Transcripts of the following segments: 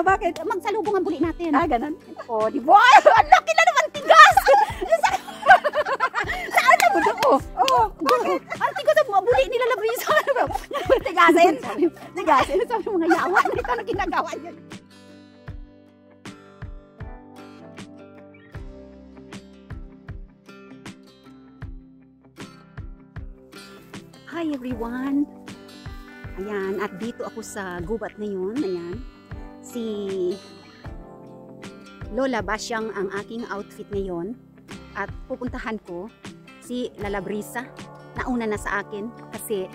bakit? Magsalubong ang buli natin. Ah, ganun? Oh, di ba? Ang laki na naman tigas! Saan na mo doon? Oh, bakit? Ang tigas ang mga buli nila Labrisa. Tigasin? Tigasin. Sabi mga yawa na ito na ginagawa niya. Hi everyone! Ayan, at dito ako sa gubat ngayon. Ayan, si Lola Basyang ang aking outfit ngayon. At pupuntahan ko si Lalabrisa. Nauna na sa akin kasi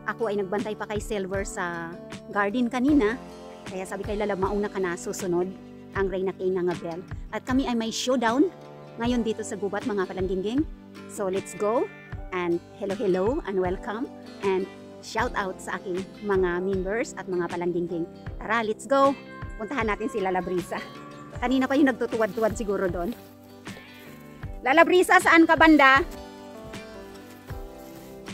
ako ay nagbantay pa kay Silver sa garden kanina. Kaya sabi kay Lala, mauna ka na, susunod ang Reyna Kay ng Abel. At kami ay may showdown ngayon dito sa gubat, mga palangging. So let's go! And hello and welcome and shout out sa aking mga members at mga palangging. Tara, let's go. Puntahan natin si Lalabrisa. Kanina pa yung nagtutuwad-tuwad siguro doon. Lalabrisa, saan ka banda?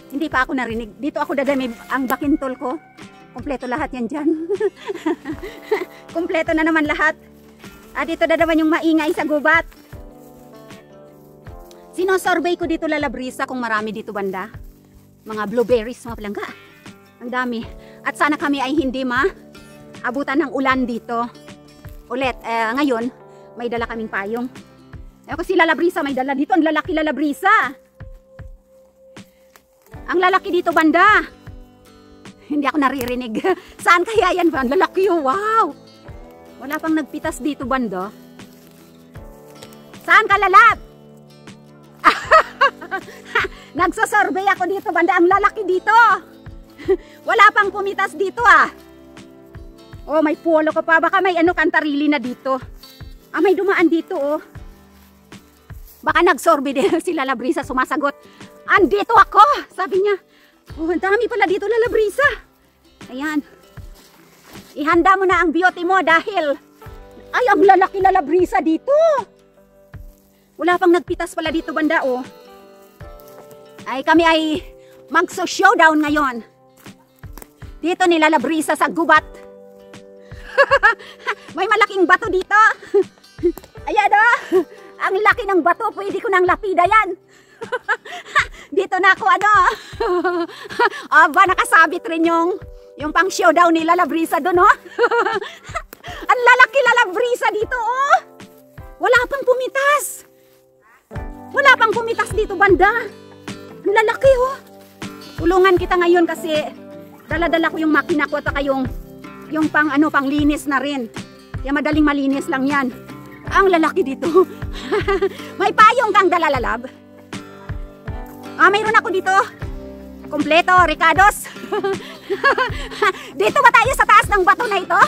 Hindi pa ako narinig. Dito ako dadami ang bakintol ko. Kompleto lahat yan dyan. Kompleto na naman lahat. At dito dadaman yung maingay sa gubat. Sino-survey ko dito Lalabrisa kung marami dito banda. Mga blueberries, mga palangga. Ang dami. At sana kami ay hindi abutan ng ulan dito. Ulit, ngayon, may dala kaming payong. Ako si Lalabrisa may dala dito. Ang lalaki Lalabrisa. Ang lalaki dito banda. Hindi ako naririnig. Saan kaya yan ba? Ang lalaki, oh, wow. Wala pang nagpitas dito banda. Saan ka, Lalab? Nagsasurvey ako dito banda, ang lalaki dito. Wala pang pumitas dito Oh, may polo ka pa, baka may kantarili na dito. May dumaan dito Baka nagsurvey din si Lalabrisa, sumasagot. Andito ako, sabi niya. Oh, ang dami pala dito Lalabrisa. Ayan. Ihanda mo na ang beauty mo dahil ay ang lalaki Lalabrisa dito. Wala pang nagpitas pala dito banda Ay kami ay magso-showdown ngayon. Dito ni Lalabrisa sa gubat. May malaking bato dito. Ayan ang laki ng bato, pwede ko nang lapida yan. Dito na ako Aba, nakasabit rin yung pang showdown ni Lalabrisa doon Ang lalaki Lalabrisa dito Wala pang pumitas. Wala pang pumitas dito banda. Ang lalaki Tulungan kita ngayon kasi dala-dala ko yung makina ko at yung panglinis na rin. Kaya madaling malinis lang yan. Ang lalaki dito. May payong kang dala, Lalab. Mayroon ako dito. Kompleto, Ricardos. Dito ba tayo sa taas ng bato na ito?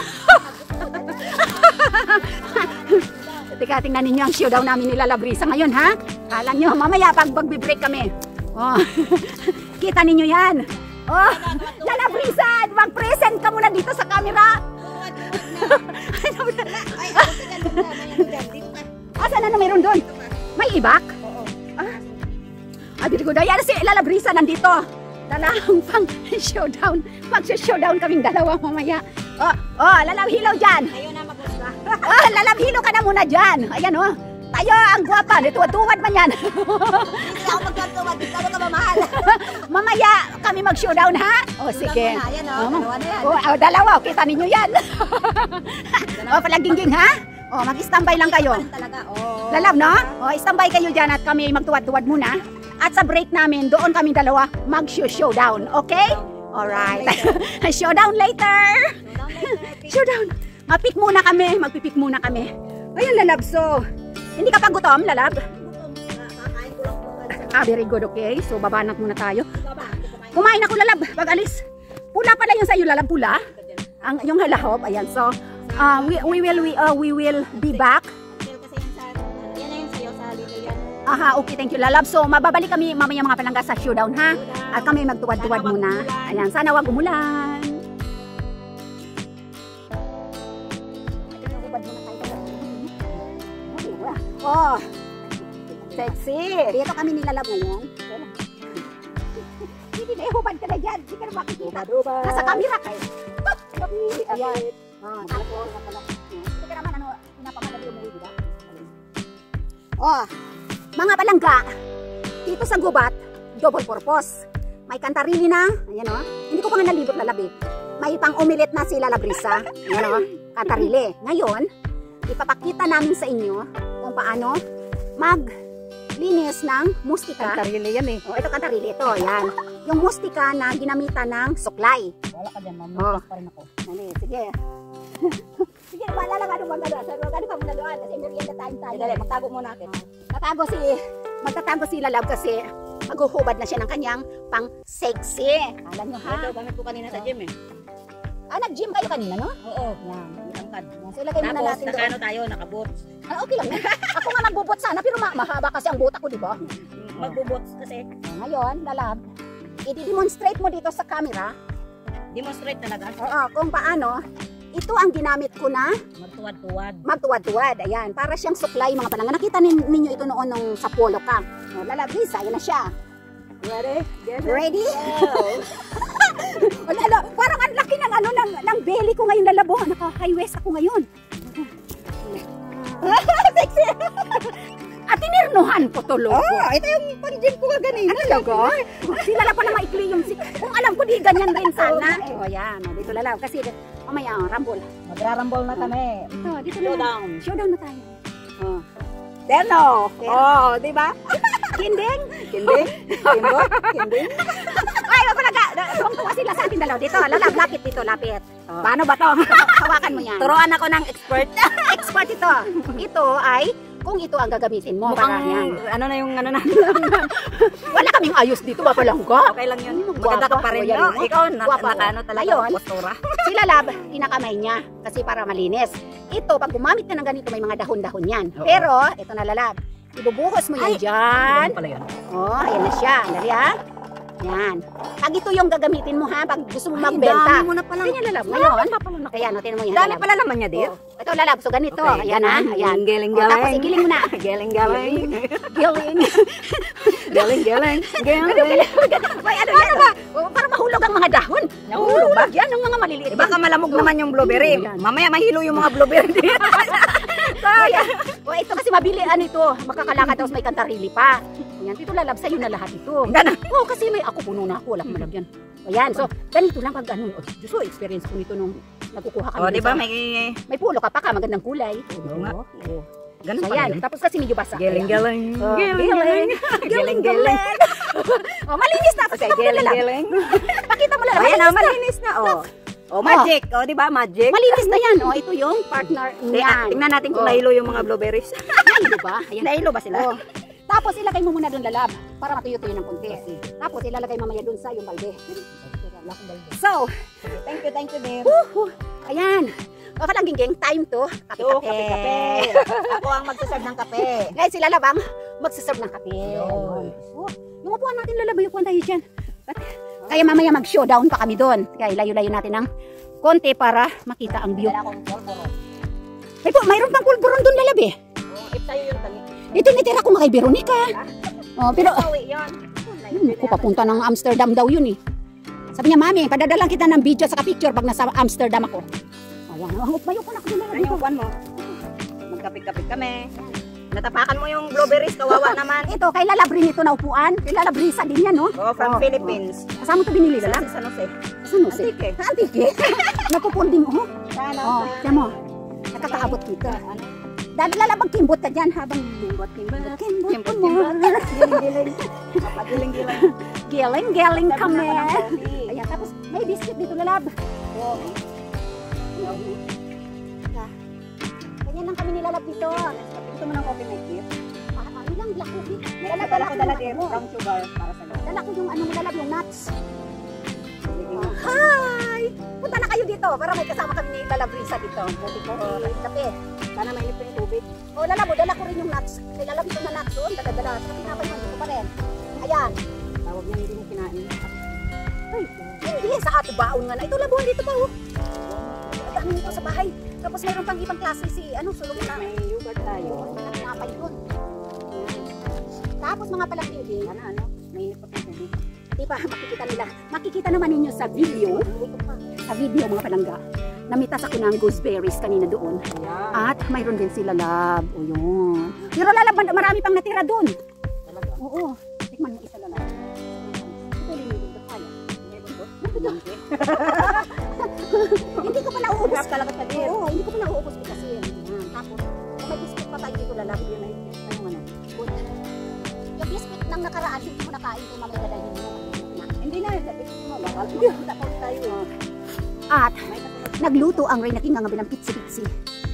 Teka, tingnan ninyo ang showdown namin ni Lalabrisa ngayon, ha? Kala nyo, mamaya pag magbe-break kami. Kita ninyo yan. Lalabrisa, mag-present ka muna dito sa camera. Saan na mayroon doon? May ibak? Dito ko yan si Lalabrisa nandito. Dalawang pang showdown. Mag-showdown kaming dalawa mamaya. Lalab hilaw dyan. Ayaw na mag-usga. Lalab hilo ka na muna dyan. Ayan tayo ang guwapa. Tuwad-tuwad man yan. Hindi ako magtuwad. Kano ka ba mahal? Mamaya kami mag-showdown, ha? Sige. Ayan dalawa na yan. Dalawa. Kita ninyo yan. Palangging, ha? Mag-standby lang kayo. Lalab, no? Standby kayo dyan at kami magtuwad-tuwad muna. At sa break namin, doon kami dalawa mag-showdown. Okay? Alright. Showdown later. Showdown. Mapik muna kami. Magpipik muna kami. Ayun, Lalab. So, hindi ka pa gutom, Lalab? Very good. Okay. So, babanat muna tayo. Kumain ako, Lalab. Pag alis. Pula pala yung sa'yo, Lalab. Pula. Yung halahob. Ayan. So, we will be back. Okay, thank you, Lalab. So, mababalik kami mamaya mga palangga sa showdown, ha? At kami magtuwad-tuwad muna. Ayan, sana wag umulan. Sexy. Dito kami nilalab ngayon. Hindi na ihubad ka na dyan. Hindi ka na makikita. Nasa camera kayo. Ayan. Oh, mga palangga, dito sa gubat, double purpose. May kantarili na, ayan o. Hindi ko pa nga nalibot lalabit. May pang umilit na si Lalabrisa. Ayan o, kantarili. Ngayon, ipapakita namin sa inyo kung paano maglinis ng mustika. Kantarili yan eh. Oh, ito kantarili, ito, yan. Yung mustika na ginamitan ng suklay. Wala ka dyan, Oh. pa rin ako. Dali, sige. Sige, wala lang ano bang doon. Ano pa muna doon? Kasi merienda time tayo. Dali, magtago muna natin. Magtatago si Lalab kasi maghuhubad na siya ng kanyang pang sexy. Alam nyo ha? Ito, gamit ko kanina sa gym eh. Nag-gym kayo kanina, no? Oo. Yan. Tangkad. So, ilagay muna Tapos, natin doon. nakano tayo, nakaboots. Okay lang. Ako nga magbubot sana, pero mahaba kasi ang buta ko, di ba? Magbuboots kasi. Ngayon, Lalab, i-demonstrate mo dito sa camera Demonstrate talaga. kung paano ito ang ginamit ko na Magtuwad-tuwad. magtuwad-tuwad. Ayan, para siyang suklay mga palangga. Nakita ninyo ito noon nung sa polo ka. O, Lalab, Lisa, yan na siya. Ready? Ready? Wala, parang ang laki ng ano ng belly ko ngayon, Lalabo. Naka-high waist ako ngayon. Sexy. At tinirnuhan ko to, logo. Ito yung pang-gym ko ganito. Ano, logo? Sila lang pa na maikli yung kung alam ko, di ganyan din sana. O, yan. O, dito, Lalab. Kasi, mamaya, rambol. Magrarambol na kami. Ito, dito na. Showdown. Showdown na tayo. O. Terno. Oh, di ba? Kinding. Kinding. Kimbot. Kinding. Ay, talaga. Tuwang-tuwa sila sa atin dalaw. Dito, Lalab, lapit dito, lapit. O. Paano ba to? Hawakan mo yan. Turuan ako ng expert. Expert ito. Ito ay kung ito ang gagamitin mo. Para yan. Ano na yung ano na. Wala kaming ayos dito, mapalangga. Okay lang yun. Guwapa. Maganda ka pa rin. O, yan, No? no? Ikaw, Guwapa, nakaano talaga. Ayun. Postura. Sila Lab, kinakamay niya kasi para malinis. Ito, pag gumamit ka ng ganito, may mga dahon-dahon yan. Oo. Pero, ito na Lalab. Ibubuhos mo yan dyan. Ano pala yun? Oh, ayan na siya. Dali ha. Yan. Pag ito yung gagamitin mo ha, pag gusto mo magbenta. Dami mo na pala. Ganyan Lalab. Ngayon, Kaya, ayan, tinan mo yan. dami Lalab. pala naman niya, dear. Oh, ito Lalab, so ganito. Okay, Ayan ha. Ayan. Galing, O, tapos galing. igiling mo na. Galing, galing. Giling. Galing, galing. May ano yan ba? Para mahulog ang mga dahon. Nahulog ba? Yan ang mga maliliit. Eh, baka malamog naman yung blueberry. Yan. Mamaya mahilo yung mga blueberry. O ito kasi mabili ano ito. Makakalakad tapos may kantarili pa. Yan, dito Lalab sa'yo na lahat ito. Ganun. Oo, kasi may ako puno na ako. Wala akong malagyan. O yan, so ganito lang pag ano. Diyos ko, experience ko nito nung nagkukuha kami. O, di ba sa- may... may pulo ka pa ka, magandang kulay. Oo nga. Oo. Ganun So pa yan, rin. tapos kasi medyo basa. Galing, Ayan. galing. Oh, Galing, galing. Galing, galing. O, malinis na. Okay, Pakita mo na galing, Lalab. galing. Pakita mo Lalab. Ayan na, Malinis na. malinis na. O, magic. O, di ba, magic? Malinis na yan. O, ito yung partner niyan. Tingnan natin kung Oh. nahilo yung mga blueberries. Nahilo ba? Ayan. Nahilo ba sila? Oh. Tapos ilagay mo muna doon Lalab para matuyo-tuyo ng konti. Tapos ilalagay mamaya doon sa yung balde. So, Thank you, dear. ayan. Baka lang gingging, time to So, kape-kape. kape-kape. Ako ang magsaserve ng kape. Ngayon sila Labang magsaserve ng kape. Yun. Oh, yung upuan natin Lalab, yung upuan tayo dyan. At, kaya mamaya mag-showdown pa kami doon. Kaya layo-layo natin ng konti para makita ang view. Wala akong pulburo. Ay po, mayroon pang pulburon doon Lalab eh. If tayo yung tali. Ito nitira ko kay Veronica. Oh, pero Sawi yun. ko papunta ng Amsterdam daw yun eh. Sabi niya, Mami, padadalang kita ng video sa picture pag nasa Amsterdam ako. Ayan, bayo ko na ako nila Ano dito. yung upuan mo? Magkapit-kapit kami. Natapakan mo yung blueberries, kawawa naman. Ito, kay Lalabrin ito na upuan. Kay Lalabrisa din yan, no? Oh, from Philippines. Kasama ito binili Sa Lalab. San Jose. Sa Nuse. Antike. Sa Antike. Nagpupunding, oh. Sana. Oh, tiyan mo. Nakakaabot dito. Dahil Lalabang kimbot ka dyan habang kimbot. Kimbot, mo. Giling-giling. Giling-giling. Giling kami. Coffee. Ayan, tapos may biscuit dito Lalab. Oh. Ganyan lang kami nilalab dito. Gusto mo ng coffee mate, dear? Ano lang, black coffee. Dala ko dala, dear. Brown sugar para sa'yo. Dala ko yung ano mo lalab, yung nuts. Hi! Punta na kayo dito para may kasama kami ni Lalabrisa dito. Buti ko, kape. Sana mainit pa yung tubig. O lalabo, dala ko rin yung nuts. Kay lalab ito na nuts doon, dala-dala. Sa pinapay mo, dito pa rin. Ayan. Tawag niya hindi mo kinain. Ay, hindi, sa ato baon nga na. Ito labuan dito pa, oh. Ang dami nito sa bahay. Tapos mayroon pang ibang klase si, Solomon na. May yogurt tayo. At pinapay doon. Tapos mga palakingin, Ano? Mainit pa yung tubig. di ba, makikita nila. Makikita naman ninyo sa video. Sa video mga palangga. namitas ako ng gooseberries kanina doon. At mayroon din sila lab. O yun. Pero lalab, marami pang natira doon. Talaga? Oo. Tikman mo isa lalab. Ito rin yung bundok kaya. Hindi ko pa nauubos. Talaga sa dir. Oo, hindi ko pa nauubos ko kasi. Yan. Tapos, kung may biscuit pa tayo dito lalab. Yun ay yung ano. Good. Yung biscuit nang nakaraan, hindi mo nakain kung mamaya dadahin mo. Hindi na, sabi ko mo, bakal tapos tayo. At nagluto ang Reyna King ng bilang pitsi-pitsi.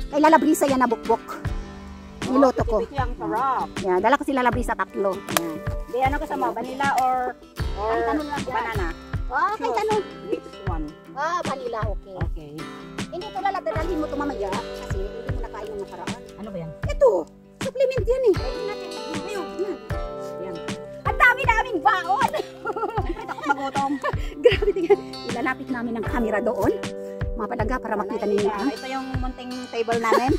Kay Lalabrisa yan na bukbok. Niloto ko. Ang sarap. Yan, dala ko si Lalabrisa 3. Yan. Di, ano kasama? Vanilla or Kahit ano lang yan. banana? Ah, kahit ano. Which one? Ah, vanilla, okay. Okay. Hindi ito lalab, dadalhin mo ito mamaya. Kasi hindi mo nakain ng nakaraan. Ano ba yan? Ito, supplement yan eh. Ayun, yan. Yan. Ang dami naming baon. Ako magutom. Grabe tingnan. Ilalapit namin ang camera doon. Mga palaga para makita ninyo. Ha? Ito yung munting table namin.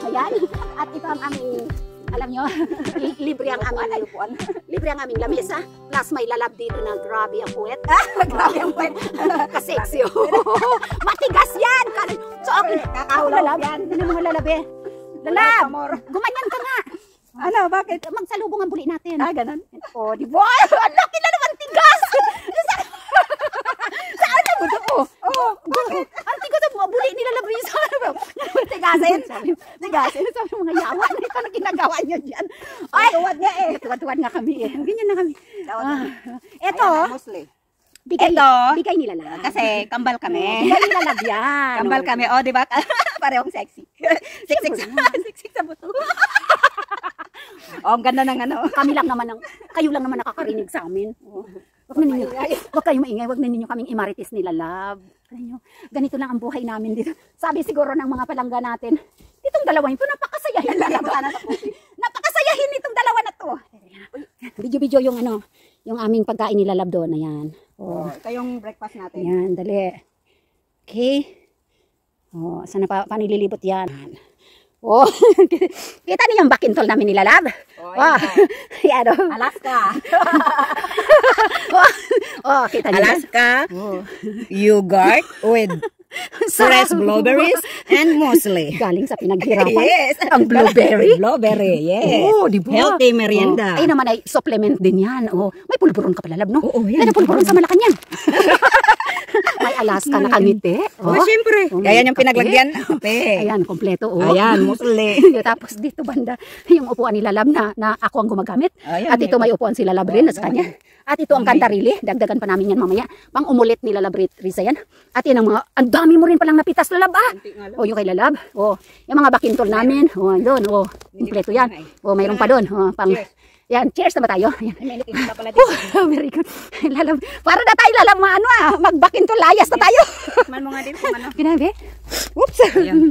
Ayan. At ito ang aming, alam nyo, libre ang aming upuan. Libre ang aming lamesa. Plus may lalab dito na grabe ang puwet. Grabe ang pwede. Kaseksyo. Matigas yan. So, okay. Kakahulog yan. Ano mga lalabe? Lalab! Amor. Gumanyan ka nga. Ano, bakit? Magsalubong ang buli natin. Ah, ganun. Oh, di ba? Ang laki na naman tigas! Saan na mo doon? Oh, bakit? Ang tigas ang mga buli nila Labrisa. Tigasin. Tigasin. Sabi ng mga yawan. Ito na ginagawa nyo dyan. Ay, Tuwad nga eh. tuwad-tuwad nga kami eh. Ganyan na kami. Ito, Mostly. bigay, Ito. bigay nila lang. Kasi kambal kami. Bigay nila lang yan. Kambal kami. Oh, di ba? Parehong sexy. Sexy sa buto. Oh, ang ganda ng ano. Kami lang naman, kayo lang naman nakakarinig sa amin. Wag na ninyo, wag kayong maingay, wag na ninyo kaming imarites nila, love. Ganito lang ang buhay namin dito. Sabi siguro ng mga palangga natin, itong dalawa ito, napakasayahin talaga. Napakasayahin itong dalawa na to. Video-video yung ano, yung aming pagkain nila, love, doon. Ayan. Oh. Ito yung breakfast natin. Ayan, dali. Okay. Oh, sana pa nililibot yan. Oh, kita niyo yung bakintol namin nila, love. Oh, yan o. Alaska. Oh, kita niyo. Alaska. Yogurt with fresh blueberries and muesli. Galing sa pinaghirapan. Yes. Ang blueberry. Blueberry, yes. Oh, di ba? Healthy merienda. Ay naman ay supplement din yan. Oh, may pulburon ka pala, love, no? Oo, yan. May pulburon sa Malacanang. May Alaska na kangiti. Oh, siyempre. Ayan yung pinaglagyan. Kape. Ayan, kompleto. Oh. Ayan, muesli. Tapos dito banda, yung upuan nila, love, na ako ang gumagamit. Ayan, At ito may upuan sila, love, rin sa kanya. At ito ang kantarili. Dagdagan pa namin yan mamaya. Pang umulit nila, love, Risa yan. At yan ang mga, ang dami mo rin palang napitas, lalab, ah. O, yung kay lalab. O, yung mga bakintol namin. O, doon. O, kompleto yan. O, mayroon pa doon. O, pang, yan, cheers na ba tayo? Yan. Very good. Lalab. Para na tayo lalab, ano ah. Magbakintol layas na tayo. Man mo nga din kung ano. Ginabi? Oops. Ayan.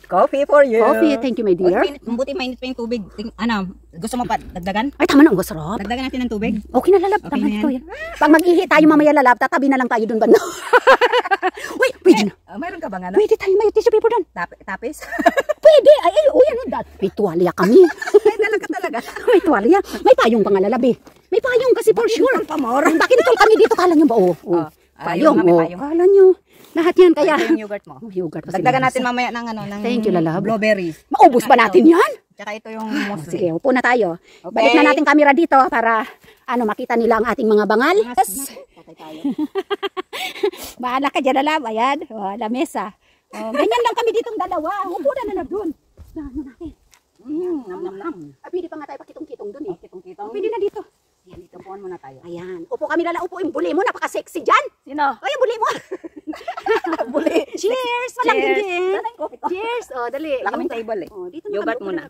Coffee for you. Coffee, thank you, my dear. Buti mainit pa yung tubig. Ano, gusto mo pa dagdagan? Ay, tama na, ang sarap. Dagdagan natin ng tubig. Okay na, lalab. Okay Tama na ito yan. Pag mag-ihi tayo mamaya, lalab, tatabi na lang tayo doon banda. Wait, pwede na. Mayroon ka bang ano? Pwede tayo, may tissue paper doon. Tapis? Pwede. Ay, yan. May tuwalya kami. Ay, talaga talaga. May tuwalya. May payong pa nga, lalab eh. May payong kasi for sure. Bakintol kami dito, kala nyo ba? Oh. Payong. May payong. Kala nyo. Lahat yan, kaya. Ito yung yogurt mo. Yogurt. Dagdagan natin mamaya ng ano, ng Thank you, lalab. blueberries. Maubos ba natin yan? Tsaka ito yung muesli. Sige, upo na tayo. Okay. Balik na natin camera dito para makita nila ang ating mga bangal. Yes. Patay tayo. Bahala ka dyan, lalab. Ayan, lamesa. Ganyan lang kami ditong dalawa. Upo na doon. Ano natin? Nam. Pwede pa nga tayo pakitong-kitong doon eh. Kitong-kitong. Pwede na dito. Yan, dito puan muna tayo. Ayan. Upo kami lala. Upo yung buli mo. Napaka-sexy dyan. Sino? O, yung buli mo. Buli. Cheers. Walang Cheers. din. Sana yung coffee ko. Cheers. O, dali. Wala kaming table eh. O, dito na Yogurt kami. muna.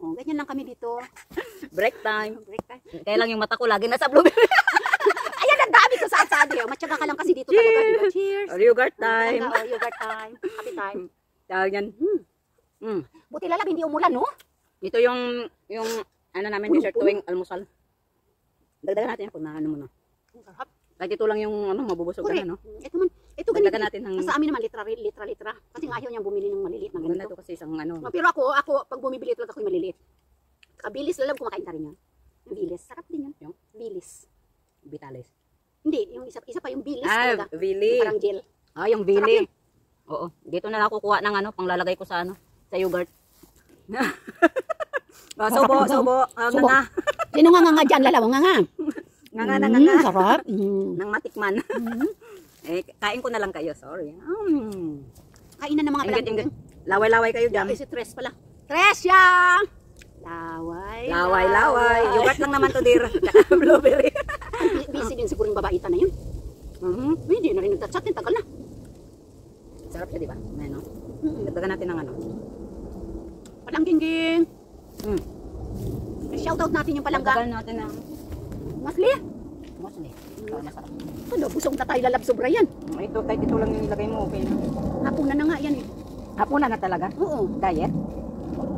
O, ganyan lang kami dito. Break time. Kaya lang yung mata ko lagi nasa blueberry. Ayan, ang dami ko sa asado. Matyaga ka lang kasi dito talaga. Diba? Cheers. Yogurt time. Yogurt time. Happy time. Tawag yan. Buti lalab, hindi umulan, no? Ito yung ano namin dessert tuwing almusal. Dagdagan natin kung ano muna. Kahit ito lang yung ano, mabubusog ka na, no? Ito man, ito ganito. Dagdagan natin ng... Sa amin naman, litra. Kasi nga ayaw niyang bumili ng maliliit na Maganda ganito. to kasi isang ano. Pero ako, pag bumibili talaga ako yung maliliit. Kabilis, lalab, kumakain ka rin yan. Yung bilis. Sarap din yan. Yung bilis. Vitales. Hindi, yung isa pa yung bilis Ah, talaga. Vili. Parang gel. Ah, yung bili. Oo. Dito na lang ako kukuha ng ano, panglalagay ko sa ano, sa yogurt. Subo. Subo. Nga. Sino nga dyan, lalaw nga. Nga. Sarap. Nang matikman. Kain ko na lang kayo, sorry. Kainan ng mga Ingit. Laway-laway kayo dyan. Si Tres pala. Tresya! Laway. Yogurt lang naman to, dear. Blueberry. Busy din siguro yung babaita na yun. Hindi na rin nagchat-chat, tagal na. Sarap siya, di ba? Ano? Dagdagan natin ng ano. Palangging-ging. Shoutout natin yung palangga. Dagdagan natin ng Masli. mostly. Para masarap. Ano, busog na tayo lalab sobra yan. Ito, kahit ito lang yung nilagay mo, okay na. Hapunan na nga yan eh. Hapunan na talaga? Oo. Diet?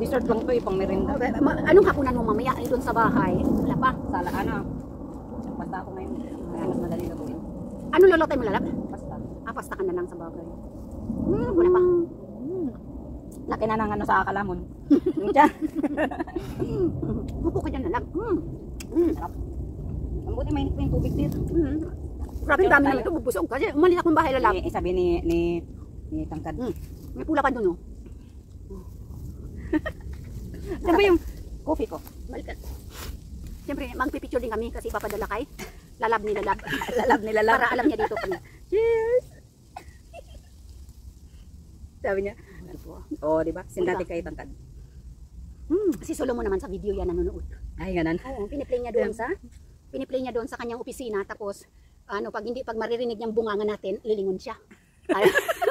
Dessert lang to, pang merinda. Anong hapunan mo mamaya? Ay, doon sa bahay. Wala pa. Sala, ano? Basta ako ngayon. Kaya mas madali na gawin. Ano lulutay mo lalab? Basta. Pasta ka na lang sa bagay. Wala pa. Laki na ng ano sa akalamon. Yung tiyan. Upo ka dyan na lang. Sarap. Ang buti mainit pa yung tubig dito. Grabe dami naman ito. Bubusog kasi umalis akong bahay lalab. Sabi ni Tangkad. May pula pa doon oh. Saan ba yung coffee ko? Balikan. Siyempre, magpipicture din kami kasi papadala kay lalab ni lalab. Lalab ni lalab. Para alam niya dito kami. Cheers! Sabi niya. Oo, di ba? Sindati kay Tangkad. Si Solomon naman sa video yan nanonood. Ay, ganan. Oo, piniplay niya doon sa kanyang opisina tapos ano pag maririnig niyang bunganga natin, lilingon siya.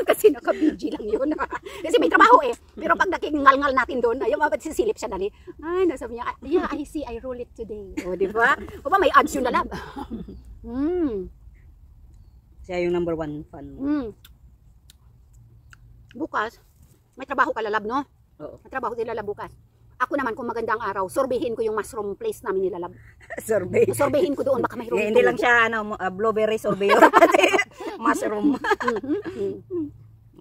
Kasi naka-BG lang yun. Kasi may trabaho eh. Pero pag nakingal-ngal natin doon, ayaw sisilip siya dali. Ay, nasabi niya, yeah, I see, I roll it today. O, di ba? O ba, may ads yung lalab. Siya yung number 1 fan. Bukas, may trabaho ka lalab, no? Oo. May trabaho din lalab bukas. Ako naman, kung magandang araw, sorbehin ko yung mushroom place namin nilalab. Sorbet. Sorbehin ko doon, baka may Hindi lang siya, ano, blueberry sorbet. Pati mushroom.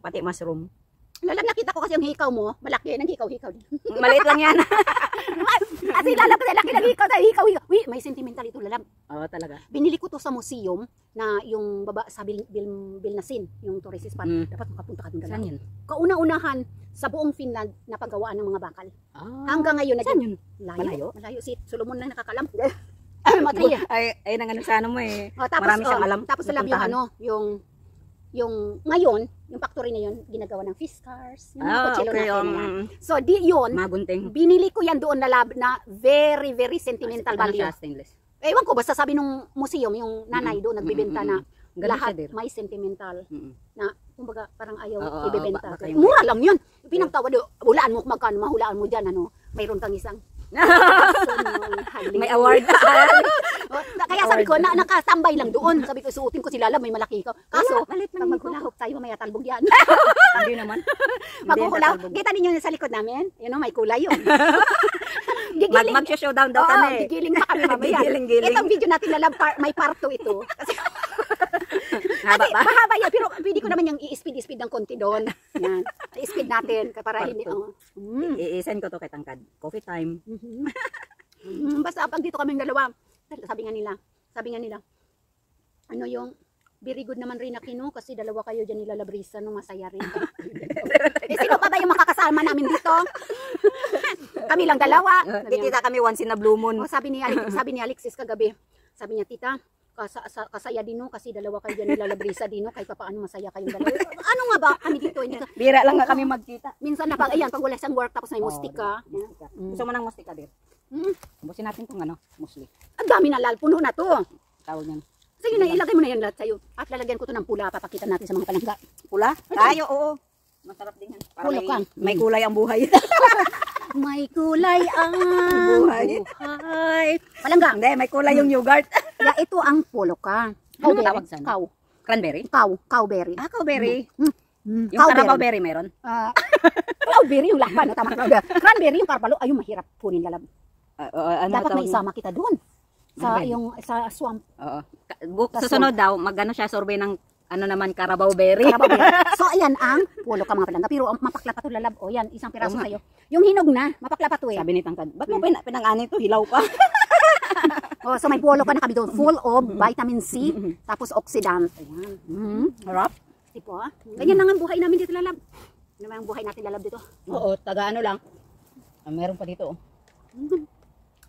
Pati mushroom. Lalab, nakita ko kasi yung hikaw mo, malaki, nang hikaw-hikaw din. Maliit lang yan. Kasi lalab kasi laki ng hikaw. Uy, may sentimental ito lalab. Oo, talaga. Binili ko to sa museum na yung baba sa Vilnasin, yung tourist spot. Dapat makapunta ka doon. Saan yun? Kauna-unahan sa buong Finland na paggawaan ng mga bakal. Hanggang ngayon Saan yun? Malayo? Malayo. Si Solomon na nakakalam. Ay, nang ano sa ano mo eh. Tapos, marami siyang alam. Tapos lalab yung ano, yung ngayon, yung factory na yun, ginagawa ng fish cars. Yung mga kutsilo okay. natin yan. So, yun, Magunting. binili ko yan doon na lab na very, very sentimental value. Stainless. Ewan ko, basta sabi nung museum, yung nanay doon, nagbibenta na lahat may sentimental. Na, kumbaga, parang ayaw ibibenta. Mura lang yun. Pinagtawa doon, hulaan mo kung magkano, mahulaan mo dyan, ano, mayroon kang isang may award. Kaya sabi ko, nakatambay lang doon. Sabi ko, suotin ko si Lala, may malaki ka. Kaso, pag magkulahok tayo, may talbog yan. Hindi naman. Magkukulahok. Kita ninyo sa likod namin, yun o, may kulay yun. Mag-showdown daw kami. Gigiling pa kami mamaya. Itong video natin Lala, may part 2 ito. Kasi mahaba yan, pero pwede ko naman yung i-speed ng konti doon. Yan. I-speed natin para hindi. I-send ko to kay Tangkad. Coffee time. Basta pag dito kaming dalawa, sabi nga nila, ano yung very good naman rin na kino kasi dalawa kayo dyan nilalabrisa no, masaya rin. Sino pa ba yung makakasama namin dito? Kami lang dalawa. Kita kami once in a blue moon. Sabi ni Alexis kagabi, sabi niya, tita, kasaya din no kasi dalawa kayo dyan nilalabrisa din no kahit paano masaya kayong dalawa. Ano nga ba kami dito? Bira lang nga kami magkita. Minsan na pag wala siyang work tapos may mustika. Gusto mo ng mustika din? Busin natin itong ano, musli. Ang dami na puno na to. Tawag yan. Sige na, ilagay mo na yan lahat sa'yo. At lalagyan ko to ng pula, papakita natin sa mga palangga. Pula? Tayo, oo. Masarap din yan. May kulay ang buhay. May kulay ang buhay. Palangga. Hindi, may kulay yung yogurt. Ito ang poloka. Ano tawag saan? Cranberry? Cowberry. Cowberry. Yung Carabao berry meron? Cowberry yung lakban. Tama. Cranberry yung karpalo. Ayun, mahirap kunin lalab. Dapat may isama kita doon. Sa swamp. Oo. Susunod daw, magano siya sorbet ng ano naman Carabao berry. So ayan ang poloka mga palangga. Pero mapakla pa to lalab. O yan, isang piraso sa'yo. Yung hinog na, mapakla pa to eh. Sabi ni Tangkad, ba't mo pinang-ani to? Hilaw pa. So may poloka na kami doon. Full of vitamin C. Tapos oxidant. Ayan. Harap. Tasty po, ha? Ganyan lang ang buhay namin dito, lalab. Ano naman ang buhay natin, lalab, dito? Oo, taga ano lang. Meron pa dito.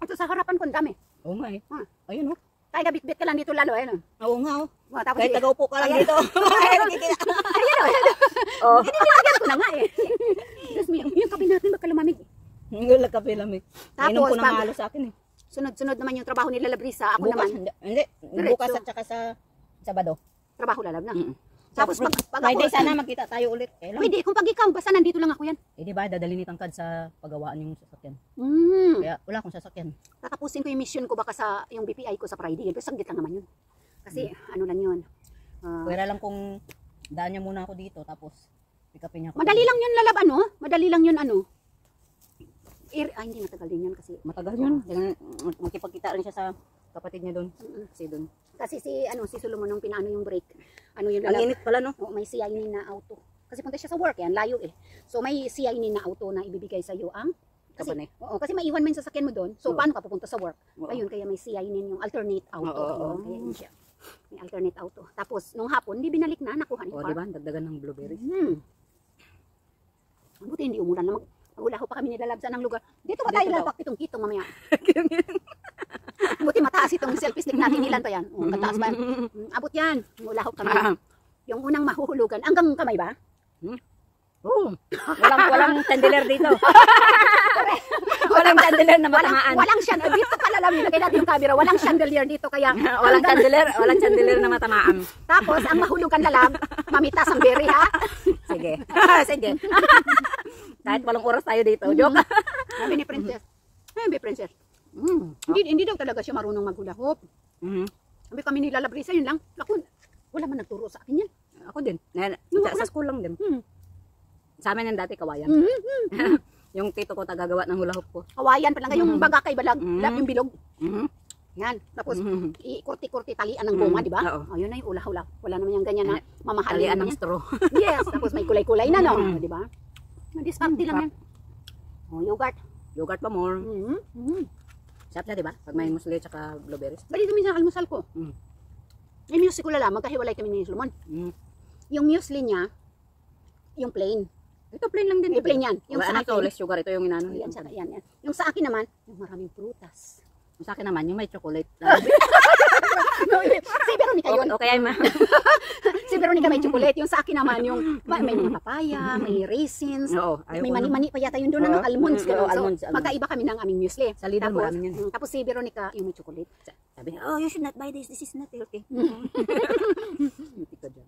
Ito sa harapan ko, ang dami. Oo nga eh. Ah. Ayun oh. Tayo nabitbit ka lang dito, lalo, ayun. Oo nga oh. Tapos, Kahit taga-upo ka lang Ayan. dito. oh. Nilagyan ko na nga eh. Diyos mo, yung kape natin, baka lumamig. Wala ka lamig. Tapos, Inom ko na pag- malo sa akin eh. Sunod-sunod naman yung trabaho nila, Labrisa. Ako Bukas, naman, hindi. Bukas Diretso. at saka sa Sabado. trabaho lalab na. Mm. Tapos, pag Friday ako, sana magkita tayo ulit. Kailan? pwede, kung pag ikaw, basta nandito lang ako yan. Eh di ba, dadalhin ni Tangkad sa paggawaan yung sasakyan. Hmm. Kaya wala akong sasakyan. Tatapusin ko yung mission ko baka sa yung BPI ko sa Friday. Pero saglit lang naman yun. Kasi ano lang yun. Pwera lang kung daan niya muna ako dito, tapos pick upin niya ako. Madali lang yun lalab ano? Madali lang yun ano? Hindi matagal din yun kasi Matagal yun. Magkipagkita rin siya sa kapatid niya doon. Kasi doon. kasi si Solomon nung pinaano yung break. Ano yun Ang lalab? init pala no? Oo, may CI na auto. Kasi punta siya sa work yan, layo eh. So may CI na auto na ibibigay sa iyo ang Kapane. Oo, kasi maiwan mo yung sasakyan mo doon. So Oo. paano ka pupunta sa work? Oo. Ayun, kaya may CI yung alternate auto. Oo, oo. Ayun, kaya yun siya. May alternate auto. Tapos nung hapon, hindi binalik na, nakuha ni O, car. di ba? Dagdagan ng blueberries. Buti hindi umulan na magulaho pa kami nilalabsan ng lugar. Dito pa Dito tayo daw. lapak kitong-kitong mamaya. Buti mataas itong selfie stick natin. Ilan to yan? Oh, kataas ba? Abot yan. Ulaho kami. Yung unang mahuhulugan. Hanggang kamay ba? Oo. Walang chandelier dito. Walang chandelier na matamaan. Walang chandelier. Dito pala lang nilagay natin yung camera. Walang chandelier dito. Kaya Walang chandelier na matamaan. tapos ang mahulugan lalab, mamitas ang berry ha. Sige. Sige. Kahit walang oras tayo dito. Joke. Sabi ni Princess. Sabi Princess. Hindi daw talaga siya marunong maghula-hop. Sabi kami nilalabrisa yun lang. Ako, wala man nagturo sa akin yan. Ako din. Sa school lang din. Sa amin yan dati kawayan. Yung tito ko tagagawa ng hula hoop ko. Kawayan pa lang yung bagakay balag, yung bilog. Mhm. Yan. Tapos ikurti-kurti talian ng goma, di ba? Oo. Ayun na yung ula-hula. Wala naman yung ganyan na mamahalin. Talian ng niya. straw. Yes, tapos may kulay-kulay na no, di ba? Diskarte lang yan. Oh, yogurt. Yogurt pa more. Sarap siya, di ba? Pag may musli tsaka blueberries. Bali kami sa almusal ko. Mm. Yung muesli ko lang, magkahiwalay kami ni Solomon. Yung muesli niya, yung plain. Ito plain lang din. Yung plain yan. Yung Wala sa na ito, akin, less sugar. Ito yung inano. yan, yan. Yung sa akin naman, yung maraming prutas. Sa akin naman, yung may chocolate. Si Veronica yun. O kaya Si Veronica may chocolate. Yung sa akin naman, yung may mga papaya, may raisins, Oo, ayaw may ko mani-mani pa yata yun doon, ano, Oo. almonds. Ganun. So, Almonds. magkaiba kami ng aming muesli. Sa Lidl, Tapos, marami yan. tapos si Veronica, yung may chocolate. Sabi niya, oh, you should not buy this. This is not healthy. Hindi ka dyan.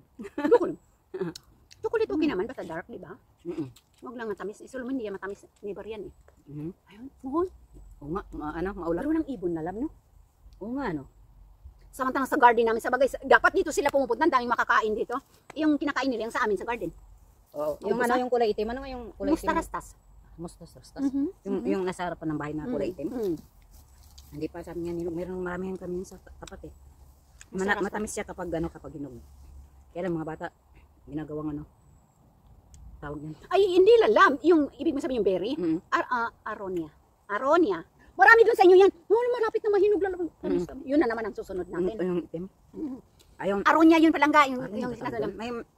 Chocolate okay naman, basta dark, di ba? Mm-mm. Huwag lang matamis. Solomon, hindi yan matamis. Never yan eh. Mhm. Ayun, muhon. Oo nga, maulap. Pero ng ibon na lab, no? Oo nga, no? Samantalang sa garden namin, sa bagay, dapat dito sila pumupunta, ang daming makakain dito. Yung kinakain nila, yung sa amin sa garden. Oo. Yung ano, yung kulay itim. Ano nga yung kulay itim? Mustarastas. Mustarastas. Yung nasa harapan ng bahay na kulay itim. Hindi pa sabi niya, meron marami yan kami sa tapat eh. Mustarastas. Matamis siya kapag hinog. Kaya lang mga bata, ginagawang tawag yan. Ay, hindi lalam. Yung, ibig mo sabihin yung berry? Aronia. Aronia. Marami dun sa inyo yan. Oh, malapit na mahinog lalam. Yun na naman ang susunod natin. Yung itim. Ayun. Aronia yun palangga. Yung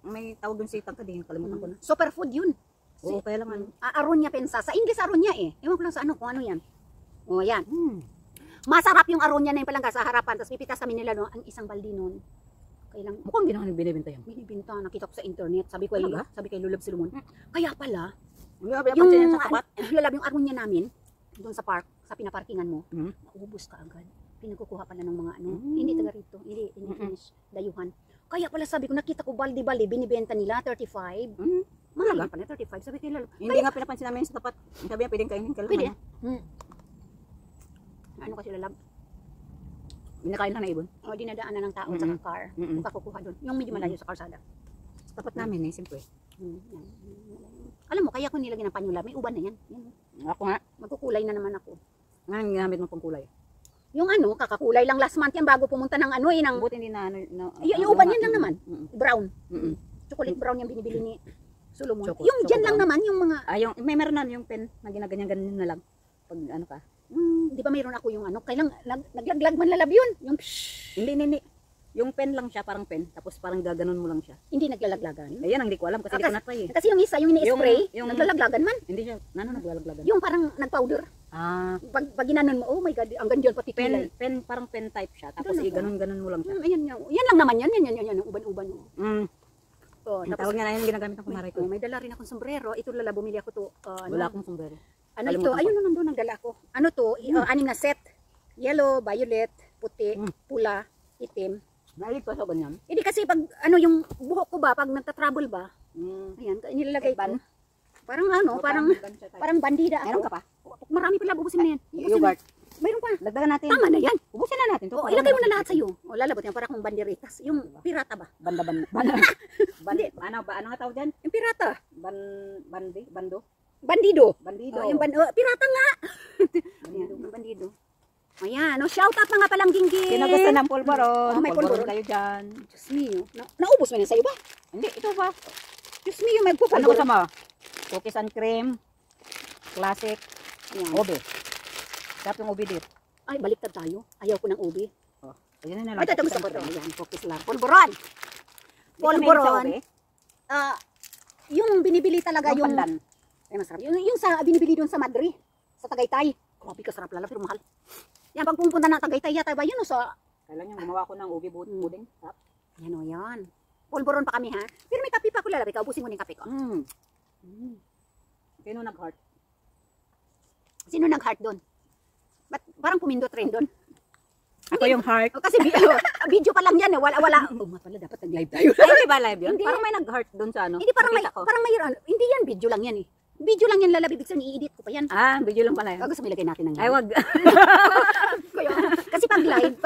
May tawag dun sa itang kading, kalimutan ko na. superfood yun. Oo, kaya lang ano. Aronia pensa. Sa English aronia eh. Ewan ko lang sa ano, kung ano yan. O, yan. Masarap yung aronia na yung palangga sa harapan. Tapos pipitas kami nila, no, ang isang baldi nun. Kailang, Mukhang hindi naman binibenta yan. binibinta, nakita ko sa internet. Sabi ko, Talaga? sabi kay Lulab Solomon. Kaya pala, Yung yung sa tapat. lalab yung aronia namin, doon sa park, sa pinaparkingan mo, Mhm. naubos ka agad. Pinagkukuha pala ng mga ano, hindi taga rito, hindi finish, dayuhan. Kaya pala sabi ko, nakita ko baldi-baldi, binibenta nila, 35. Mahal pa na 35. Sabi ko, lalo, Hindi nga pinapansin namin sa tapat. Sabi niya, pwedeng kainin ka lang. pwede. Ano? Ano kasi lalab? Binakain lang na ibon. O, dinadaanan ng tao sa car. Kung kakukuha doon. Yung medyo malayo sa karsada. Sa tapat namin eh, siyempre. Yan. Alam mo, kaya ko nilagyan ng panyula, may uban na yan. Yan. Ako nga. Magkukulay na naman ako. Ngayon, ginamit mo pang kulay. Yung ano, kakakulay lang last month yan bago pumunta ng ano eh, ng, Buti hindi na yung uban yan lang naman. Mm-mm. Brown. Mm-mm. Chocolate brown yung binibili ni Solomon. Choco- Yung dyan choco lang brown. naman, yung mga, Yung, may meron na yung pen na ginaganyan-ganyan na lang. Pag ano ka. di ba mayroon ako yung ano, kailang naglaglag man lalab yun. Yung Hindi. Yung pen lang siya, parang pen. Tapos parang gaganon mo lang siya. Hindi naglalaglagan. Ayan, ang di ko alam kasi di ko na-try eh. Kasi yung isa, yung ini-spray, Yung- naglalaglagan man. Hindi siya, naglalaglagan. Yung parang nag-powder. Ah, Pag ginanon mo, oh my God, hanggang dyan pati kilay. parang pen type siya. Tapos Ganun ba? ganon mo lang siya. Ayan nga. Yan lang naman yan. Yan, uban-uban. Oh, Yung tapos, tawag niya na yung ginagamit ng kumare ko. may dala rin akong sombrero. Ito lala, bumili ako to. Wala akong sombrero. Ano ito? Kalimutan ko. Ayun na nandun, nagdala ko. Ano to? Anim na set. Yellow, violet, puti, pula, itim. Nailig pa sa ganyan. Hindi kasi pag ano yung buhok ko ba, pag nagta-travel ba, ayan, nilalagay ko. Parang ano, parang bandida Meron ako. ka pa? Marami pala, bubusin mo yan. Bubusin mo. Yogurt. Mayroon pa. Dagdagan natin. Tama na yan. Ubusin na natin. O, ilagay mo na lahat sa'yo. O, lalabot yan, para kung banderitas. Yung pirata ba? Ano nga tawag dyan? Yung pirata. Bando? Bandido. Bandido. Yung pirata nga. Ayan, yung bandido. Ayan, shout out mga palangginggi. Sino gusto ng pulboron? Oh, may pulboron. kayo dyan. Diyos mio. Naubos mo yan sa'yo ba? Hindi, ito ba? Diyos mio, Ano gusto magpupulbor. mo? Cookies and cream, classic, Ayan. ube. Sarap yung ube dito. Ay, baliktad tayo. Ayaw ko ng ubi. Ayun na Ay, lang. ito gusto ko ito. Ayan, cookies lang. Pulboron. Pulboron. Yung binibili talaga yung... pandan. Ay, masarap. Yung sa binibili doon sa Madrid, sa Tagaytay. Grabe ka sarap lala, pero mahal. Yan, pag pumunta na Tagaytay, yata ba yun o sa... Kailan yung gumawa ko ng ube pudding? Sarap. Yan o yan. Pulboron pa kami ha. Pero may kape pa ko lalabay ka. Ubusin mo na yung kape ko. Sino nag-heart? Sino nag-heart doon? Ba't parang pumindot rin doon? Ako yung heart. Kasi video pa lang yan eh. Wala. Oh, nga pala, dapat nag-live tayo. Ay, di ba live yun? Hindi. Parang may nag-heart doon sa ano. Hindi, parang may, Nakita ko. hindi yan, video lang yan eh. Video lang yan lalabi. Bigsan, i-edit ko pa yan. Ah, video lang pala yun. Gusto mo ilagay natin ng Ay, wag. Kasi pag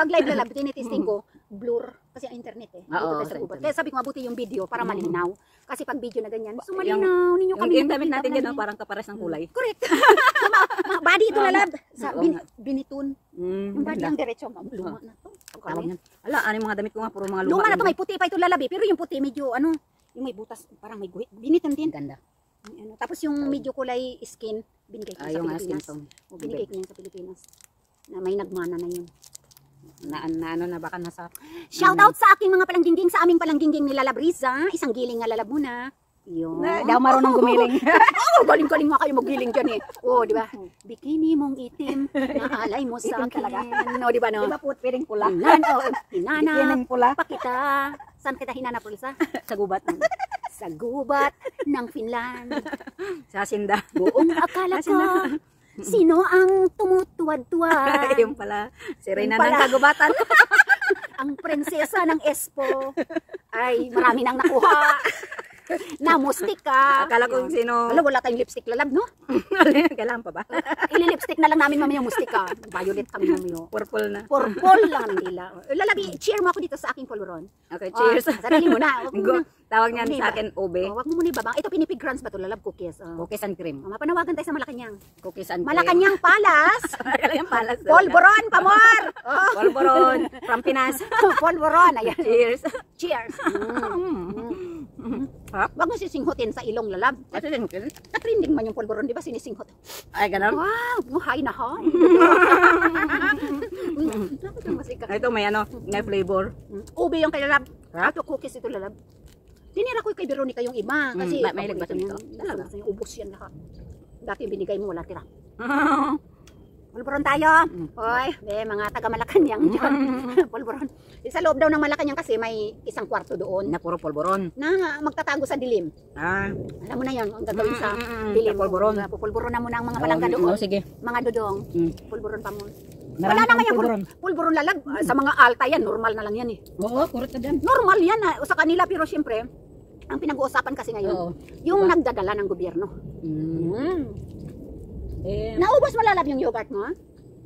live lalab, tinitesting ko, blur. Kasi ang internet eh. Oo, Dito tayo sa sa gubat. internet. Kaya sabi ko, mabuti yung video para malinaw. Kasi pag video na ganyan, so malinaw ninyo kami. Yung damit natin dyan, parang kapares ng kulay. Correct. Body ito lalab. Sa Oo nga. binitun. Yung body ang diretso. Luma na to. Tawag yan. Ala, ano yung mga damit ko nga, puro mga luma. Luma na to, may puti pa ito lalabi. Pero yung puti medyo ano, yung may butas, parang may guhit. Binitan din. Ganda. Ano, tapos yung medyo kulay skin, binigay ko sa Yung Pilipinas. skin tone. O, binigay ko yan sa Pilipinas. Na may nagmana na yun. Na ano na, baka nasa... Shout out sa aking mga palangginging, sa aming palangginging ni Lalabrisa. Isang giling nga lalab muna. Yun. Hindi ako marunong gumiling. Oh, galing-galing nga kayo magiling dyan eh. Oh, di ba? Bikini mong itim, naalay mo sa Itim akin. talaga. No, di ba no? Di ba piling pula? Hinanap Piling pula. pa kita. Saan kita hinanap, Pulsa? Sa gubat. Sa gubat ng Finland. Sa Sinda. Buong akala ko, sino ang tumutuwad-tuwad? Yung pala. Si Reyna Yung pala. ng kagubatan. Ang prinsesa ng Espo ay marami nang nakuha. Namustika. Akala ko yung sino. Alam, wala tayong lipstick lalab, no? Kailangan pa ba? Ililipstick na lang namin mamaya yung mustika. Violet kami mamaya. Purple na. Purple lang ang dila. Lalabi, cheer mo ako dito sa aking pulburon. Okay, cheers. Sarili mo na. Wag mo Go. na. Tawag niyan Hindi sa ba? akin, ube. Wag mo muna ibabang. Ito pinipig crunch ba ito? Lalab cookies. Cookies and cream. Mapanawagan tayo sa Malacanang. Cookies and cream. Malacanang Palas. Malacanang Palas. Polvoron, pamor. Polvoron. From Pinas. Polvoron. Ayan. Cheers. Cheers. Harap. Wag mo sisinghutin sa ilong lalab. Ito din. Natrinding man yung polvoron, di ba sinisinghot? Ay, ganun. Wow, muhay na ha. Dapat ang masika. Ito may ano, may flavor. Ube yung kay lalab. Ha? Ato cookies ito lalab. Dinira ko kay Veronica yung iba. Kasi mahilig ba paborito ito? niya. Talaga, ubos yan lahat. Dati yung binigay mo, wala tira. Polvoron tayo. Hoy, mga taga Malacanang dyan. Polvoron. Sa loob daw ng Malacanang kasi may isang kwarto doon Na puro polvoron. na magtatago sa dilim. Ah. Alam mo na yan, ang gagawin sa Mm, dilim. polvoron. Pupulburon na muna ang mga palangga doon. sige. Mga dodong. Mm. Pulburon pa mo. Marami Wala naman pang yung pulburon. pulburon lalag. Sa mga alta yan, normal na lang yan eh. Oo, kurot ka dyan. Normal yan sa kanila, pero siyempre, ang pinag-uusapan kasi ngayon, Oo. yung nagdadala ng gobyerno. Naubos mo lalab yung yogurt mo, ha?